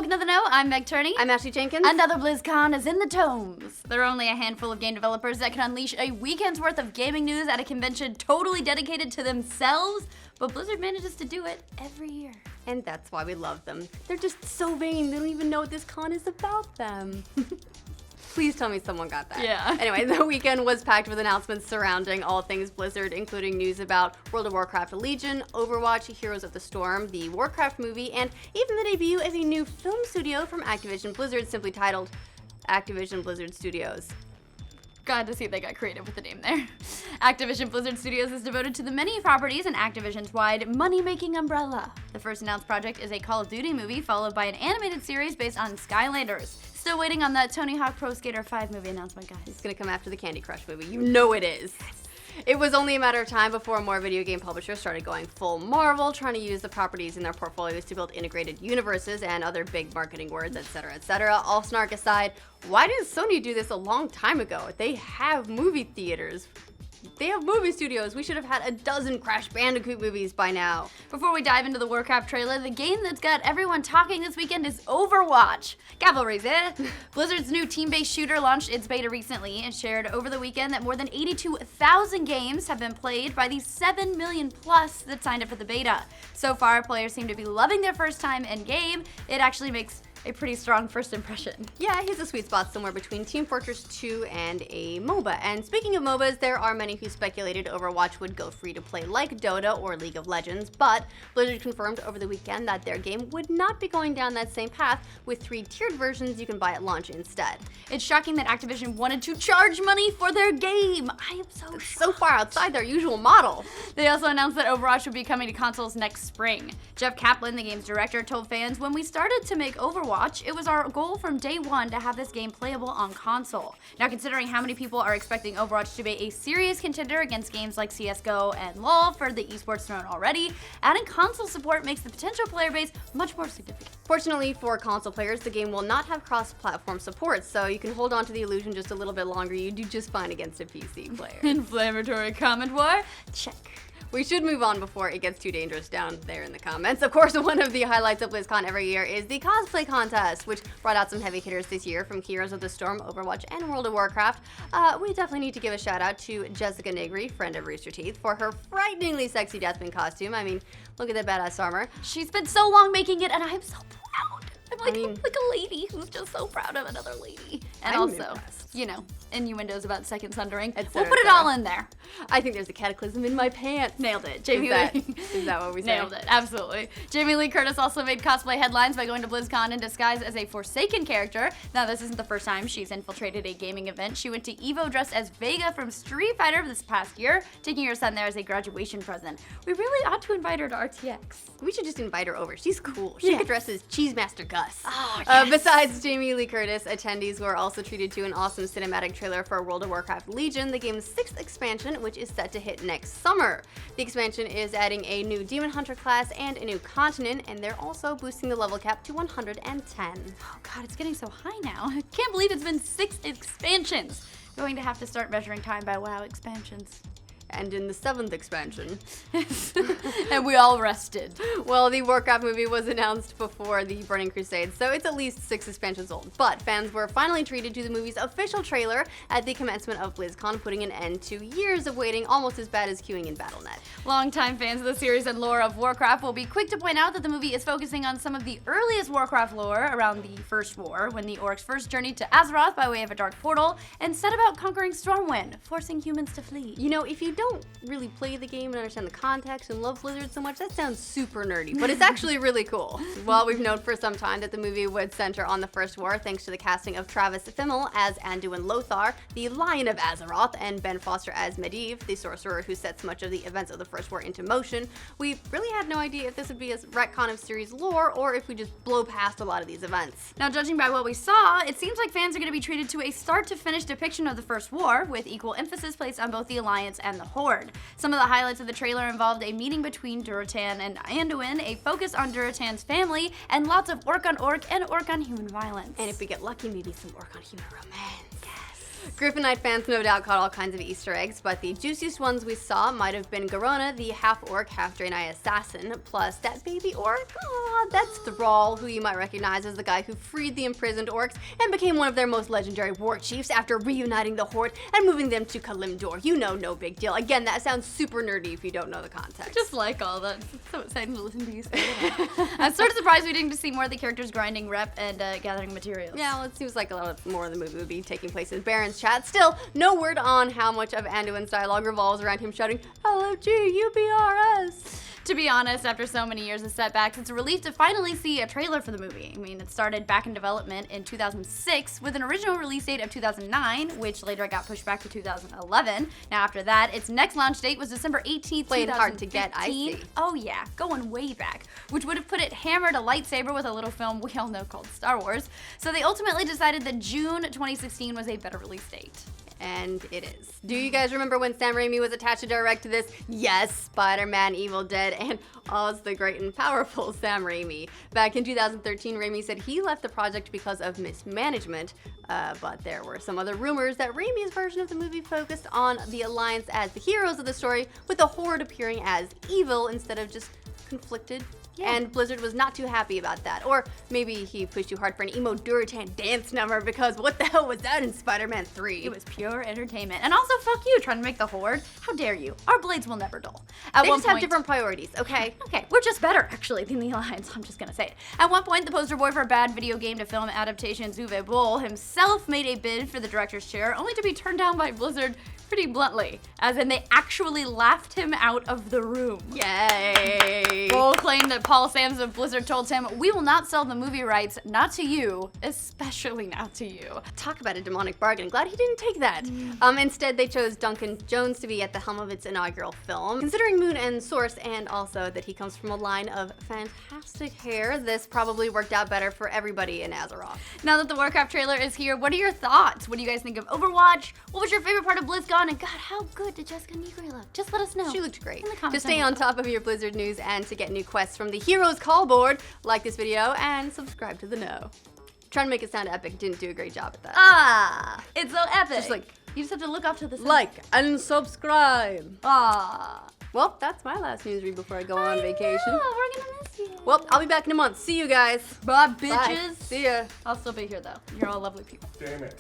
Welcome to The Know, I'm Meg Turney. I'm Ashley Jenkins. Another BlizzCon is in the tomes. There are only a handful of game developers that can unleash a weekend's worth of gaming news at a convention totally dedicated to themselves, but Blizzard manages to do it every year. And that's why we love them. They're just so vain, they don't even know what this con is about them. Please tell me someone got that. Yeah. Anyway, the weekend was packed with announcements surrounding all things Blizzard, including news about World of Warcraft Legion, Overwatch, Heroes of the Storm, the Warcraft movie, and even the debut of a new film studio from Activision Blizzard, simply titled Activision Blizzard Studios. Glad to see they got creative with the name there. Activision Blizzard Studios is devoted to the many properties in Activision's wide money-making umbrella. The first announced project is a Call of Duty movie, followed by an animated series based on Skylanders. Still waiting on that Tony Hawk Pro Skater 5 movie announcement, guys. It's gonna come after the Candy Crush movie. You know it is. It was only a matter of time before more video game publishers started going full Marvel, trying to use the properties in their portfolios to build integrated universes and other big marketing words, etc., etc. All snark aside, why didn't Sony do this a long time ago? They have movie theaters. They have movie studios. We should have had a dozen Crash Bandicoot movies by now. Before we dive into the Warcraft trailer, the game that's got everyone talking this weekend is Overwatch. Cavalry's it. Blizzard's new team-based shooter launched its beta recently and shared over the weekend that more than 82,000 games have been played by the 7 million plus that signed up for the beta. So far, players seem to be loving their first time in game. It actually makes a pretty strong first impression. Yeah, it hits a sweet spot somewhere between Team Fortress 2 and a MOBA. And speaking of MOBAs, there are many who speculated Overwatch would go free to play like Dota or League of Legends, but Blizzard confirmed over the weekend that their game would not be going down that same path, with 3 tiered versions you can buy at launch instead. It's shocking that Activision wanted to charge money for their game. I am so shocked. So far outside their usual model. They also announced that Overwatch would be coming to consoles next spring. Jeff Kaplan, the game's director, told fans, "When we started to make Overwatch, it was our goal from day one to have this game playable on console." Now, considering how many people are expecting Overwatch to be a serious contender against games like CSGO and LoL for the esports throne already, adding console support makes the potential player base much more significant. Fortunately for console players, the game will not have cross-platform support, so you can hold on to the illusion just a little bit longer. You do just fine against a PC player. Inflammatory comment war? Check. We should move on before it gets too dangerous down there in the comments. Of course, one of the highlights of BlizzCon every year is the cosplay contest, which brought out some heavy hitters this year from Heroes of the Storm, Overwatch, and World of Warcraft. We definitely need to give a shout out to Jessica Negri, friend of Rooster Teeth, for her frighteningly sexy Deathwing costume. I mean, look at that badass armor. She's spent so long making it, and I'm so proud. I'm like a lady who's just so proud of another lady. And I'm also, impressed. you know, innuendos about second sundering. Et We'll cetera, put it et cetera. all in there. I think there's a cataclysm in my pants. Nailed it. Is Jamie that, Lee. is that what we say? Nailed it. Absolutely. Jamie Lee Curtis also made cosplay headlines by going to BlizzCon in disguise as a Forsaken character. Now, this isn't the first time she's infiltrated a gaming event. She went to EVO dressed as Vega from Street Fighter this past year, taking her son there as a graduation present. We really ought to invite her to RTX. We should just invite her over. She's cool. She could dress as Cheese Master Gus. Oh, yes. Besides Jamie Lee Curtis, attendees were also treated to an awesome cinematic trailer for World of Warcraft Legion, the game's 6th expansion, which is set to hit next summer. The expansion is adding a new Demon Hunter class and a new continent, and they're also boosting the level cap to 110. Oh god, it's getting so high now. I can't believe it's been 6 expansions. Going to have to start measuring time by WoW expansions. And in the 7th expansion. And we all rested. Well, the Warcraft movie was announced before the Burning Crusade, so it's at least 6 expansions old. But fans were finally treated to the movie's official trailer at the commencement of BlizzCon, putting an end to years of waiting, almost as bad as queuing in Battle.net. Longtime fans of the series and lore of Warcraft will be quick to point out that the movie is focusing on some of the earliest Warcraft lore around the First War, when the orcs first journeyed to Azeroth by way of a dark portal and set about conquering Stormwind, forcing humans to flee. You know, if you don't really play the game and understand the context and love Blizzard so much, that sounds super nerdy, but it's actually really cool. Well, we've known for some time that the movie would center on the First War thanks to the casting of Travis Fimmel as Anduin Lothar, the Lion of Azeroth, and Ben Foster as Medivh, the sorcerer who sets much of the events of the First War into motion. We really had no idea if this would be a retcon of series lore or if we just blow past a lot of these events. Now, judging by what we saw, it seems like fans are going to be treated to a start-to-finish depiction of the First War, with equal emphasis placed on both the Alliance and the Horde. Some of the highlights of the trailer involved a meeting between Durotan and Anduin, a focus on Durotan's family, and lots of orc on orc and orc on human violence. And if we get lucky, maybe some orc on human romance. Yes. Griffin Knight fans no doubt caught all kinds of Easter eggs, but the juiciest ones we saw might have been Garona, the half-orc, half-Draenei assassin, plus that baby orc. Aw, that's Thrall, who you might recognize as the guy who freed the imprisoned orcs and became one of their most legendary war chiefs after reuniting the Horde and moving them to Kalimdor. You know, no big deal. Again, that sounds super nerdy if you don't know the context. Just like all that. It's so exciting to listen to you say that. I'm sort of surprised we didn't see more of the characters grinding rep and gathering materials. Yeah, well, it seems like a lot more of the movie would be taking place in Baron's chat. Still, no word on how much of Anduin's dialogue revolves around him shouting, "LOG, UBRS." To be honest, after so many years of setbacks, it's a relief to finally see a trailer for the movie. I mean, it started back in development in 2006 with an original release date of 2009, which later got pushed back to 2011. Now after that, its next launch date was December 18th, Playing 2015. hard to get, I see. Oh yeah, going way back, which would have put it hammered a lightsaber with a little film we all know called Star Wars. So they ultimately decided that June 2016 was a better release date. And it is. Do you guys remember when Sam Raimi was attached to direct this? Yes, Spider-Man, Evil Dead, and Oz the Great and Powerful Sam Raimi. Back in 2013, Raimi said he left the project because of mismanagement, but there were some other rumors that Raimi's version of the movie focused on the Alliance as the heroes of the story, with the Horde appearing as evil instead of just conflicted. Yeah. And Blizzard was not too happy about that. Or maybe he pushed too hard for an emo Durotan dance number, because what the hell was that in Spider-Man 3? It was pure entertainment. And also, fuck you, trying to make the Horde. How dare you? Our blades will never dull. They just have different priorities, okay? Okay, we're just better, actually, than the Alliance. I'm just gonna say it. At one point, the poster boy for a bad video game to film adaptation, Uwe Boll, himself made a bid for the director's chair, only to be turned down by Blizzard pretty bluntly. As in, they actually laughed him out of the room. Yay! Boll claimed that Paul Sams of Blizzard told him, "We will not sell the movie rights, not to you, especially not to you." Talk about a demonic bargain. Glad he didn't take that. Instead, they chose Duncan Jones to be at the helm of its inaugural film. Considering Moon and Source, and also that he comes from a line of fantastic hair, this probably worked out better for everybody in Azeroth. Now that the Warcraft trailer is here, what are your thoughts? What do you guys think of Overwatch? What was your favorite part of BlizzCon? And God, how good did Jessica Negri look? Just let us know. She looked great. In the comments To stay on top of your Blizzard news and to get new quests from the Heroes Call Board, like this video and subscribe to the know. Trying to make it sound epic, didn't do a great job at that. Ah, it's so epic. Just like, you just have to look off to the side. like and subscribe. Ah. Well, that's my last news read before I go on vacation. Oh, we're gonna miss you. Well, I'll be back in a month. See you guys. Bye, Bye. bitches. See ya. I'll still be here though. You're all lovely people. Damn it.